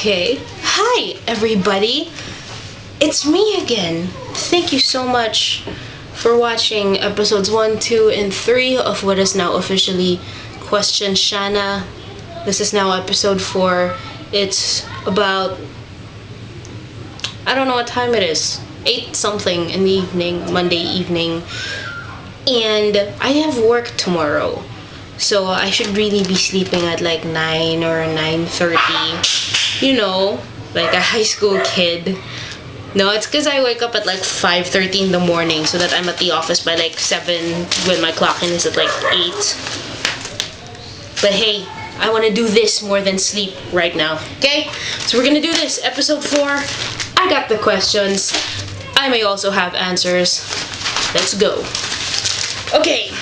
Okay. Hi, everybody. It's me again. Thank you so much for watching episodes 1, 2, and 3 of what is now officially Questionsciana. This is now episode 4. It's about, I don't know what time it is. 8 something in the evening, Monday evening. And I have work tomorrow. So I should really be sleeping at like 9 or 9:30. You know, like a high school kid. No, it's because I wake up at like 5:30 in the morning so that I'm at the office by like 7 when my clock in is at like 8. But hey, I want to do this more than sleep right now. Okay? So we're going to do this. Episode 4. I got the questions. I may also have answers. Let's go. Okay.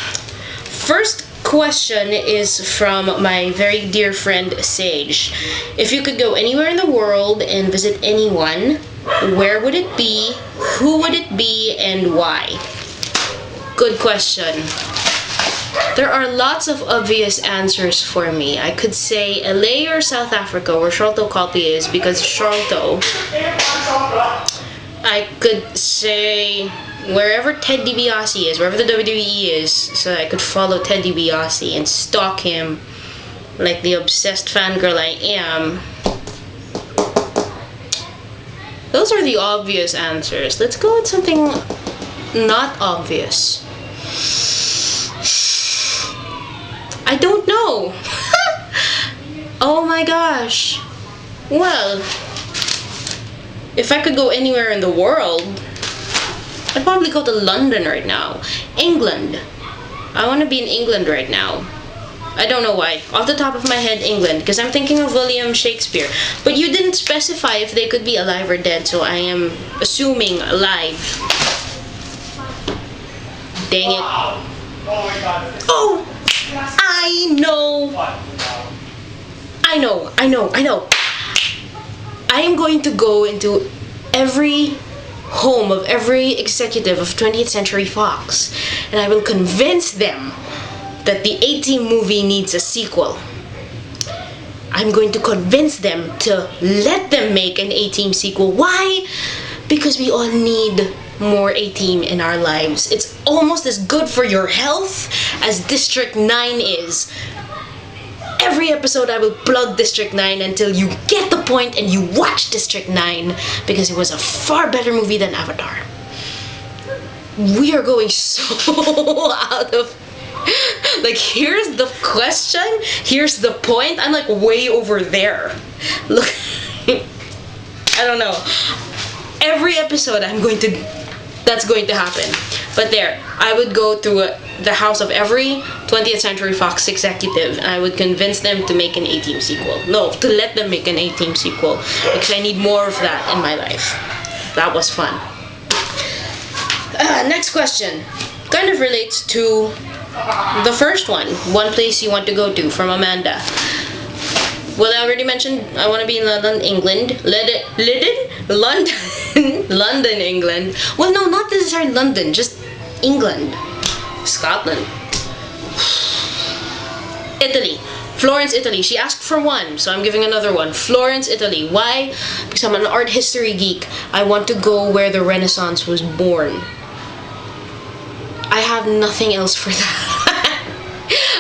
First question is from my very dear friend Sage. If you could go anywhere in the world and visit anyone, where would it be, who would it be, and why? Good question. There are lots of obvious answers for me. I could say LA or South Africa, where Sholto Kopi is, because Sholto. I could say wherever Ted DiBiase is, wherever the WWE is, so I could follow Ted DiBiase and stalk him like the obsessed fangirl I am. Those are the obvious answers. Let's go with something not obvious. I don't know. Oh my gosh. Well, if I could go anywhere in the world, I'd probably go to London right now. England. I want to be in England right now. I don't know why. Off the top of my head, England. Because I'm thinking of William Shakespeare. But you didn't specify if they could be alive or dead, so I am assuming alive. Dang it. Wow. Oh my god. Oh! I know! I know. I am going to go into every home of every executive of 20th Century Fox, and I will convince them that the A-Team movie needs a sequel. I'm going to convince them to let them make an A-Team sequel. Why? Because we all need more A-Team in our lives. It's almost as good for your health as District 9 is. Every episode I will plug District 9 until you get the point and you watch District 9, because it was a far better movie than Avatar. We are going so out of... Like, here's the question, here's the point, I'm like way over there. Look, I don't know. Every episode that's going to happen. But there, I would go to the house of every 20th Century Fox executive, and I would convince them to make an A-Team sequel. No, to let them make an A-Team sequel, because I need more of that in my life. That was fun. Next question. Kind of relates to the first one. One place you want to go to, from Amanda. Well, I already mentioned I want to be in London, England. London, England. Well, no, not necessarily London, just England. Scotland. Italy. Florence, Italy. She asked for one, so I'm giving another one. Florence, Italy. Why? Because I'm an art history geek. I want to go where the Renaissance was born. I have nothing else for that.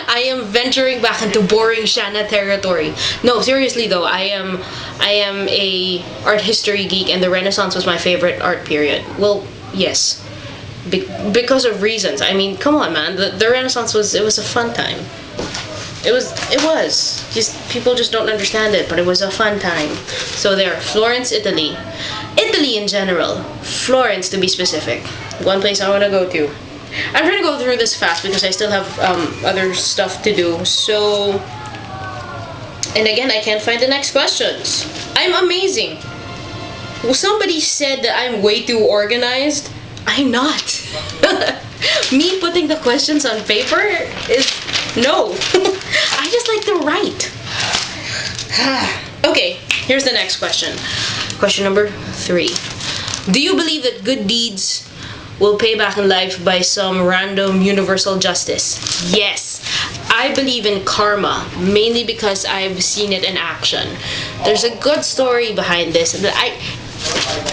I am venturing back into boring Shana territory. No, seriously though, I am a art history geek, and the Renaissance was my favorite art period. Well, yes. Because of reasons. I mean, come on, man. The Renaissance was a fun time. It was. Just people just don't understand it, but it was a fun time. So there, Florence, Italy. Italy in general. Florence to be specific. One place I want to go to. I'm trying to go through this fast because I still have other stuff to do. So, and again, I can't find the next questions. I'm amazing. Well, somebody said that I'm way too organized. I'm not. Me putting the questions on paper is no. I just like to write. Okay, here's the next question. Question number 3. Do you believe that good deeds will pay back in life by some random universal justice? Yes. I believe in karma, mainly because I've seen it in action. There's a good story behind this, and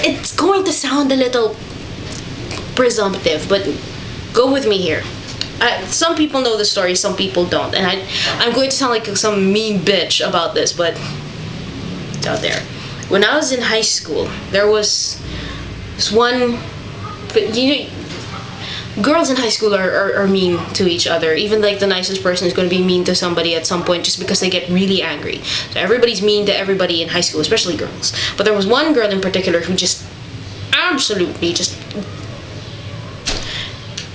it's going to sound a little presumptive, but go with me here. Some people know the story, some people don't, and I'm going to sound like some mean bitch about this, but it's out there. When I was in high school, there was this one, but girls in high school are mean to each other. Even like the nicest person is going to be mean to somebody at some point just because they get really angry. So everybody's mean to everybody in high school, especially girls. But there was one girl in particular who just absolutely just...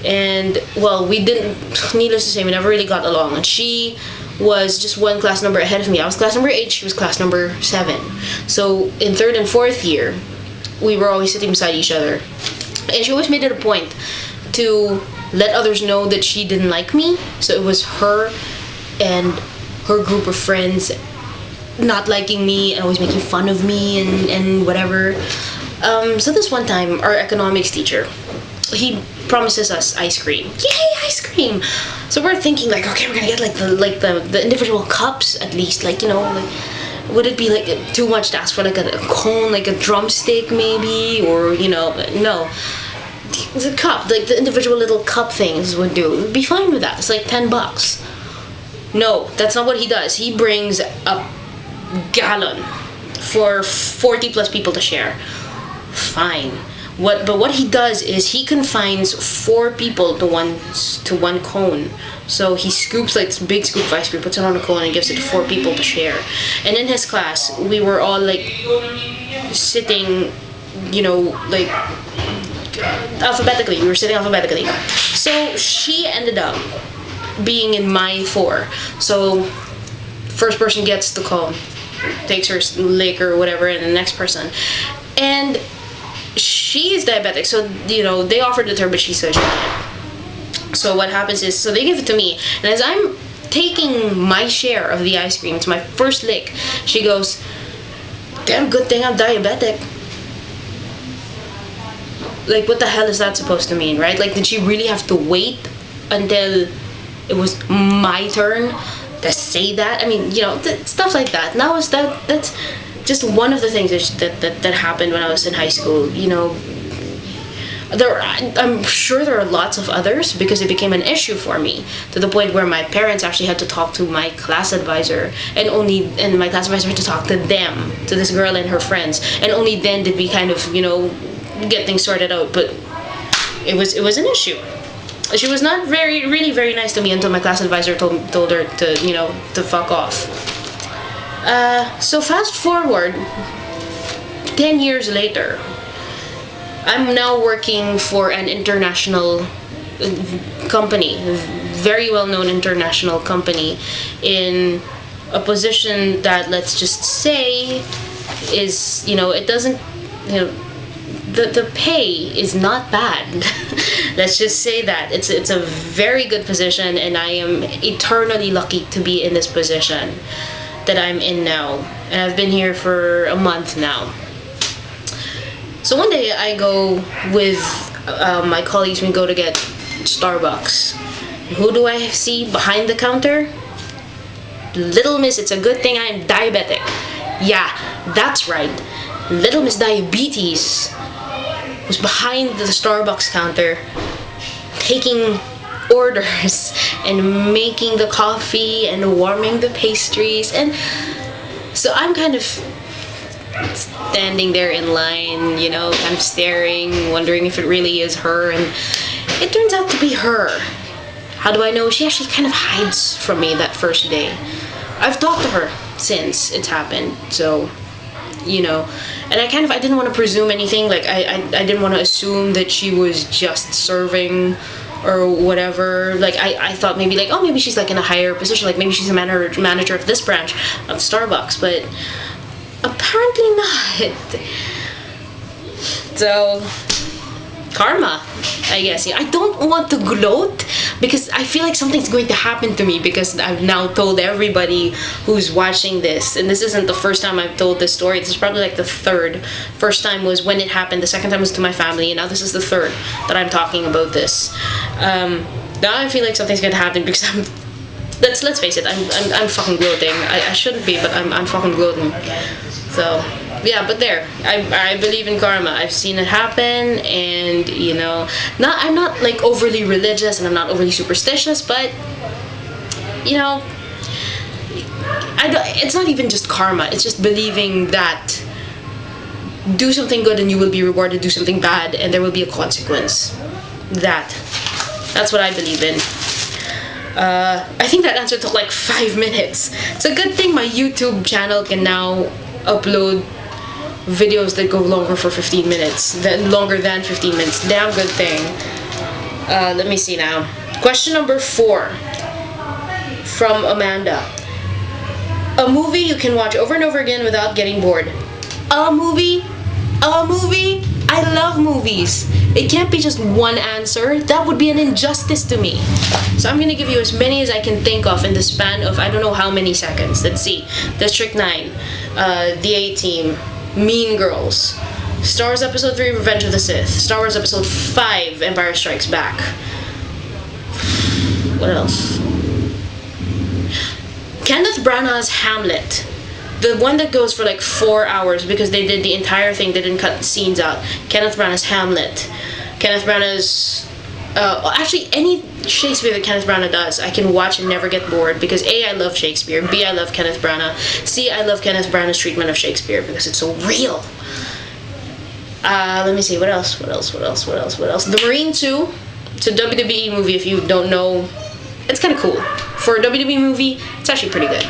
And, well, we didn't, needless to say, we never really got along. And she was just one class number ahead of me. I was class number 8, she was class number 7. So in 3rd and 4th year, we were always sitting beside each other. And she always made it a point to let others know that she didn't like me. So it was her and her group of friends not liking me and always making fun of me and whatever. So this one time, our economics teacher, he promises us ice cream. Yay, ice cream! So we're thinking like, okay, we're gonna get like the individual cups at least. Like, would it be like too much to ask for like a cone, like a drumstick maybe, or no. The cup, like the individual little cup things would do. We'd be fine with that. It's like $10. No, that's not what he does. He brings a gallon for 40 plus people to share. Fine. But what he does is he confines 4 people to one cone. So he scoops like this big scoop of ice cream, puts it on a cone, and gives it to 4 people to share. And in his class, we were all like sitting, like alphabetically. We were sitting alphabetically. So she ended up being in my 4. So first person gets the cone, takes her lick or whatever, and the next person. And she is diabetic, so they offered it to her, but she said she didn't. So what happens is, so they give it to me, and as I'm taking my share of the ice cream, it's my first lick, she goes, "Damn good thing I'm diabetic." Like, what the hell is that supposed to mean, right? Like, did she really have to wait until it was my turn to say that? I mean, stuff like that. And that's just one of the things that happened when I was in high school. I'm sure there are lots of others, because it became an issue for me to the point where my parents actually had to talk to my class advisor, and my class advisor had to talk to them, to this girl and her friends, and only then did we kind of get things sorted out. But it was an issue. She was not really very nice to me until my class advisor told her to fuck off. So fast forward 10 years later, I'm now working for an international company, very well-known international company, in a position that, let's just say, is, it doesn't, the pay is not bad. Let's just say that. It's a very good position, and I am eternally lucky to be in this position that I'm in now, and I've been here for a month now. So one day I go with my colleagues, we go to get Starbucks. Who do I see behind the counter? Little Miss, it's a good thing I'm diabetic. Yeah, that's right. Little Miss Diabetes was behind the Starbucks counter, taking orders and making the coffee and warming the pastries. And so I'm kind of standing there in line, kind of staring, wondering if it really is her, and it turns out to be her. How do I know? She actually kind of hides from me that first day. I've talked to her since it's happened, so and I didn't want to presume anything. Like, I didn't want to assume that she was just serving or whatever. Like, I thought maybe like, oh, maybe she's like in a higher position, like maybe she's a manager of this branch of Starbucks, but apparently not. So, karma, I guess. I don't want to gloat, because I feel like something's going to happen to me, because I've now told everybody who's watching this, and this isn't the first time I've told this story. This is probably like the third. First time was when it happened, the second time was to my family, and now this is the third that I'm talking about this. Now I feel like something's going to happen, because let's face it. I'm fucking gloating. I shouldn't be, but I'm fucking gloating. So yeah, but there. I believe in karma. I've seen it happen, and you know, I'm not like overly religious, and I'm not overly superstitious, but you know, it's not even just karma. It's just believing that do something good and you will be rewarded. Do something bad and there will be a consequence. That's what I believe in. I think that answer took like 5 minutes. It's a good thing my YouTube channel can now upload videos that go longer for 15 minutes, longer than 15 minutes. Damn good thing. Let me see now. Question number 4 from Amanda. A movie you can watch over and over again without getting bored. A movie? I love movies. It can't be just one answer. That would be an injustice to me. So I'm gonna give you as many as I can think of in the span of I don't know how many seconds. Let's see. District 9, The A-Team, Mean Girls, Star Wars Episode 3, Revenge of the Sith, Star Wars Episode 5, Empire Strikes Back. What else? Kenneth Branagh's Hamlet. The one that goes for like 4 hours because they did the entire thing, they didn't cut scenes out. Kenneth Branagh's Hamlet. Kenneth Branagh's... actually, any Shakespeare that Kenneth Branagh does, I can watch and never get bored because A, I love Shakespeare, B, I love Kenneth Branagh, C, I love Kenneth Branagh's treatment of Shakespeare because it's so real. Let me see, what else? The Marine 2. It's a WWE movie if you don't know. It's kind of cool. For a WWE movie, it's actually pretty good.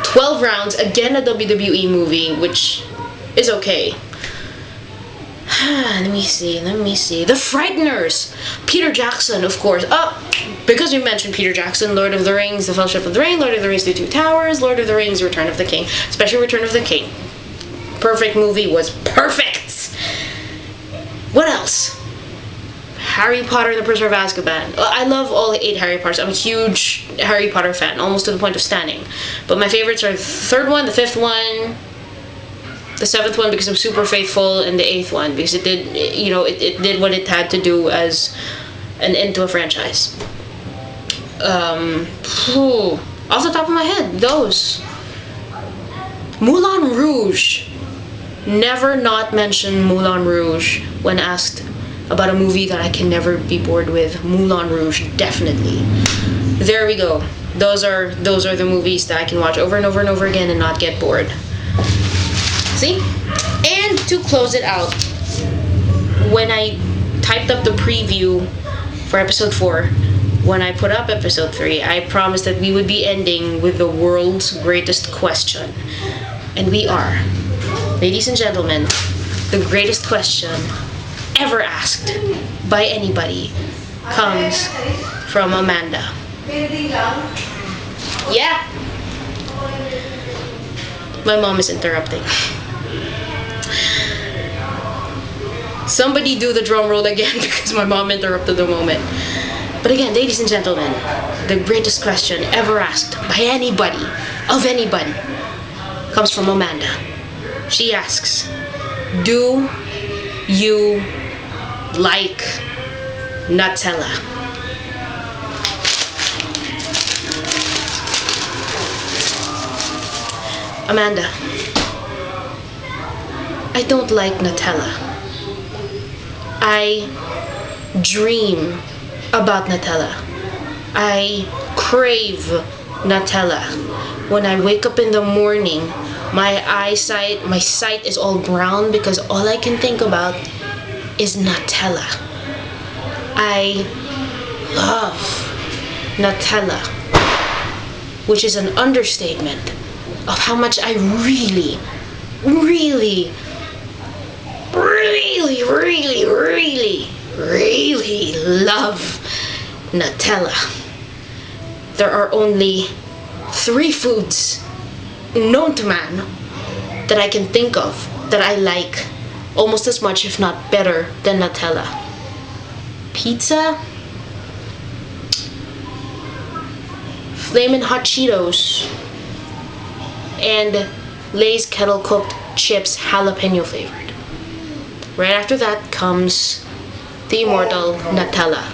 12 Rounds, again a WWE movie, which is okay. Let me see. The Frighteners. Peter Jackson, of course. Because we mentioned Peter Jackson, Lord of the Rings, The Fellowship of the Ring, Lord of the Rings, The Two Towers, Lord of the Rings, Return of the King, especially Return of the King. Perfect movie, was perfect. What else? Harry Potter and the Prisoner of Azkaban. I love all 8 Harry Potters. I'm a huge Harry Potter fan, almost to the point of standing. But my favorites are the 3rd one, the 5th one, the 7th one because I'm super faithful, and the 8th one because it did, it did what it had to do as an end to a franchise. Off the top of my head, those. Moulin Rouge. Never not mention Moulin Rouge when asked about a movie that I can never be bored with. Moulin Rouge, definitely. There we go. Those are the movies that I can watch over and over and over again and not get bored. See? And to close it out, when I typed up the preview for episode 4, when I put up episode 3, I promised that we would be ending with the world's greatest question. And we are. Ladies and gentlemen, the greatest question ever asked by anybody comes from Amanda. Yeah. My mom is interrupting. Somebody do the drum roll again because my mom interrupted the moment. But again, ladies and gentlemen, the greatest question ever asked by anybody, of anybody, comes from Amanda. She asks, do you like Nutella? Amanda, I don't like Nutella. I dream about Nutella. I crave Nutella. When I wake up in the morning, my sight is all brown because all I can think about is Nutella. I love Nutella, which is an understatement of how much I really, really, really, really, really, really love Nutella. There are only 3 foods known to man that I can think of that I like almost as much, if not better, than Nutella. Pizza, Flamin' Hot Cheetos, and Lay's Kettle Cooked Chips jalapeno flavored. Right after that comes the immortal Nutella.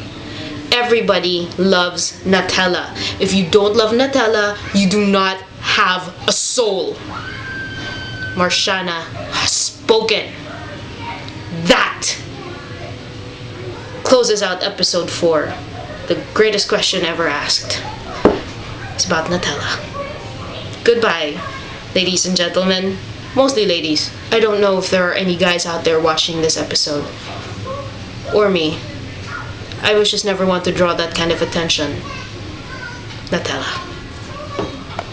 Everybody loves Nutella. If you don't love Nutella, you do not have a soul. Marciana has spoken. That closes out episode 4. The greatest question ever asked. It's about Nutella. Goodbye, ladies and gentlemen. Mostly ladies. I don't know if there are any guys out there watching this episode. Or me. I was just never want to draw that kind of attention. Nutella.